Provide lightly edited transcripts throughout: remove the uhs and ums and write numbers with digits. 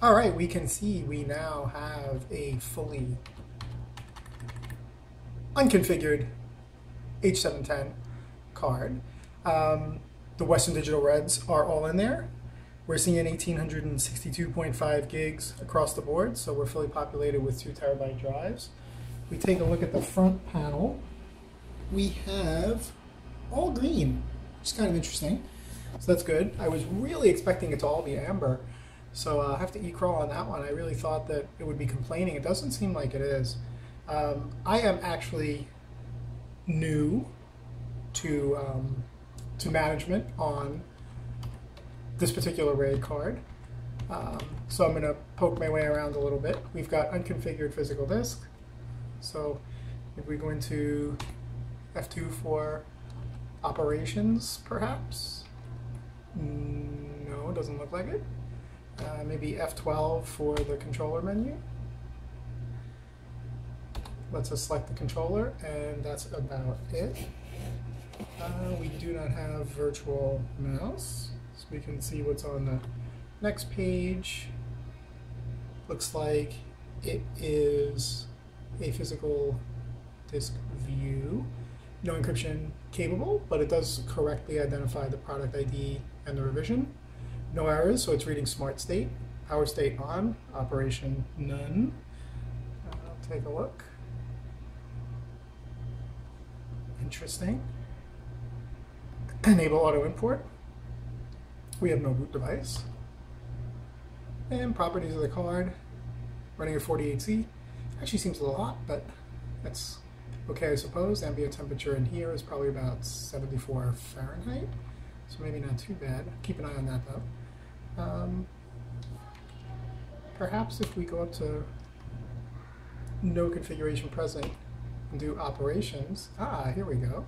All right, we can see we now have a fully unconfigured H710 card. The Western Digital Reds are all in there. We're seeing 1862.5 gigs across the board, so we're fully populated with 2 terabyte drives. If we take a look at the front panel, we have all green, which is kind of interesting. So that's good. I was really expecting it to all be amber, so I'll have to e-crawl on that one. I really thought that it would be complaining. It doesn't seem like it is. I am actually new to management on this particular RAID card. So I'm going to poke my way around a little bit. We've got unconfigured physical disk. So if we go into F2 for operations, perhaps? No, it doesn't look like it. Maybe F12 for the controller menu. Lets us select the controller, and that's about it. We do not have virtual mouse, so we can see what's on the next page. Looks like it is a physical disk view. No encryption capable, but it does correctly identify the product ID and the revision. No errors, so it's reading smart state. Power state on, operation none. I'll take a look. Interesting. Enable auto import. We have no boot device. And properties of the card. Running at 48C. Actually seems a little hot, but that's okay, I suppose. Ambient temperature in here is probably about 74 Fahrenheit. So maybe not too bad. Keep an eye on that though. Perhaps if we go up to no configuration present and do operations. Here we go.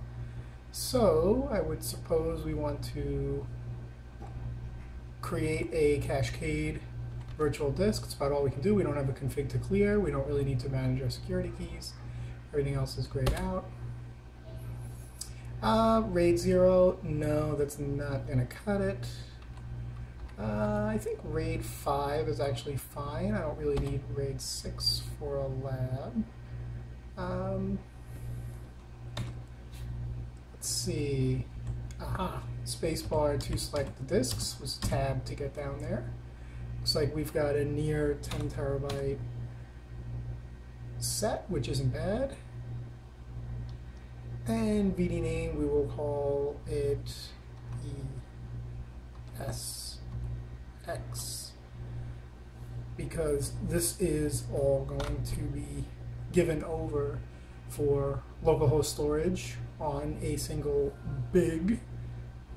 So I would suppose we want to create a cascade virtual disk. It's about all we can do. We don't have a config to clear. We don't really need to manage our security keys. Everything else is grayed out. RAID 0, no, that's not going to cut it. I think RAID 5 is actually fine. I don't really need RAID 6 for a lab. Let's see. Spacebar to select the disks was tab to get down there. Looks like we've got a near 10 terabyte set, which isn't bad. And VD name, we will call it ESX, because this is all going to be given over for localhost storage on a single big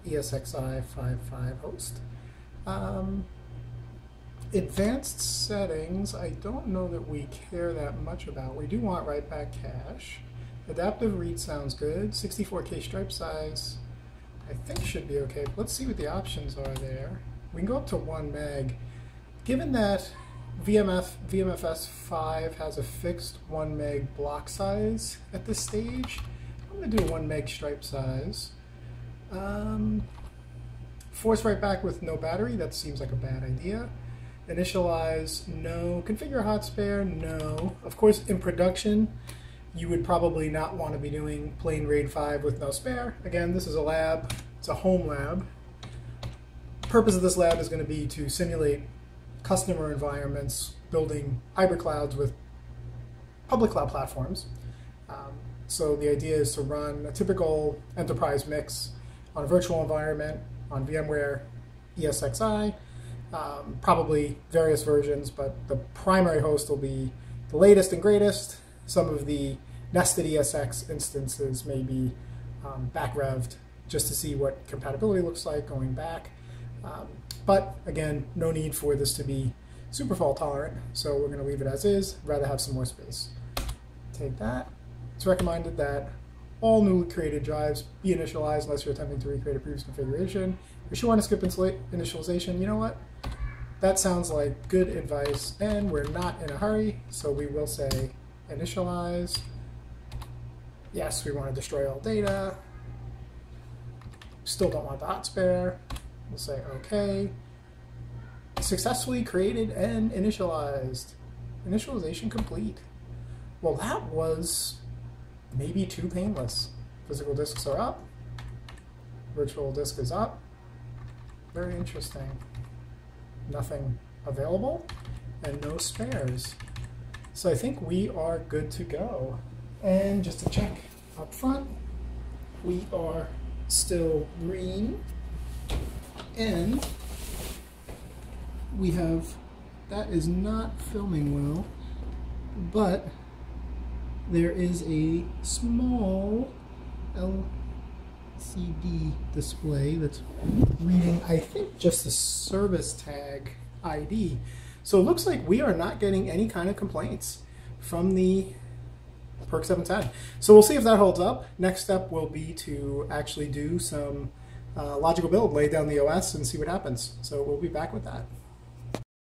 ESXi 5.5 host. Advanced settings, I don't know that we care that much about. We do want write back cache. Adaptive read sounds good. 64K stripe size, I think should be okay. Let's see what the options are there. We can go up to 1 meg. Given that VMFS 5 has a fixed 1 meg block size at this stage, I'm going to do 1 meg stripe size. Force write back with no battery, that seems like a bad idea. Initialize, no. Configure hot spare, no. Of course, in production, you would probably not want to be doing plain RAID 5 with no spare. Again, this is a lab. It's a home lab. The purpose of this lab is going to be to simulate customer environments, building hybrid clouds with public cloud platforms. So the idea is to run a typical enterprise mix on a virtual environment, on VMware ESXi, probably various versions, but the primary host will be the latest and greatest. Some of the nested ESX instances may be back-revved just to see what compatibility looks like going back. But again, no need for this to be super fault tolerant, so we're going to leave it as is. Rather have some more space. Take that. It's recommended that all newly created drives be initialized unless you're attempting to recreate a previous configuration. If you want to skip initialization, you know what? That sounds like good advice, and we're not in a hurry, so we will say initialize. Yes, we want to destroy all data. Still don't want the hot spare. We'll say OK. Successfully created and initialized. Initialization complete. Well, that was maybe too painless. Physical disks are up. Virtual disk is up. Very interesting. Nothing available and no spares. So I think we are good to go. And just to check up front, we are still green, and we have, that is not filming well, but there is a small LCD display that's reading, I think, just the service tag ID. So it looks like we are not getting any kind of complaints from the PERC 710. So we'll see if that holds up. Next step will be to actually do some logical build, lay down the OS and see what happens. So we'll be back with that.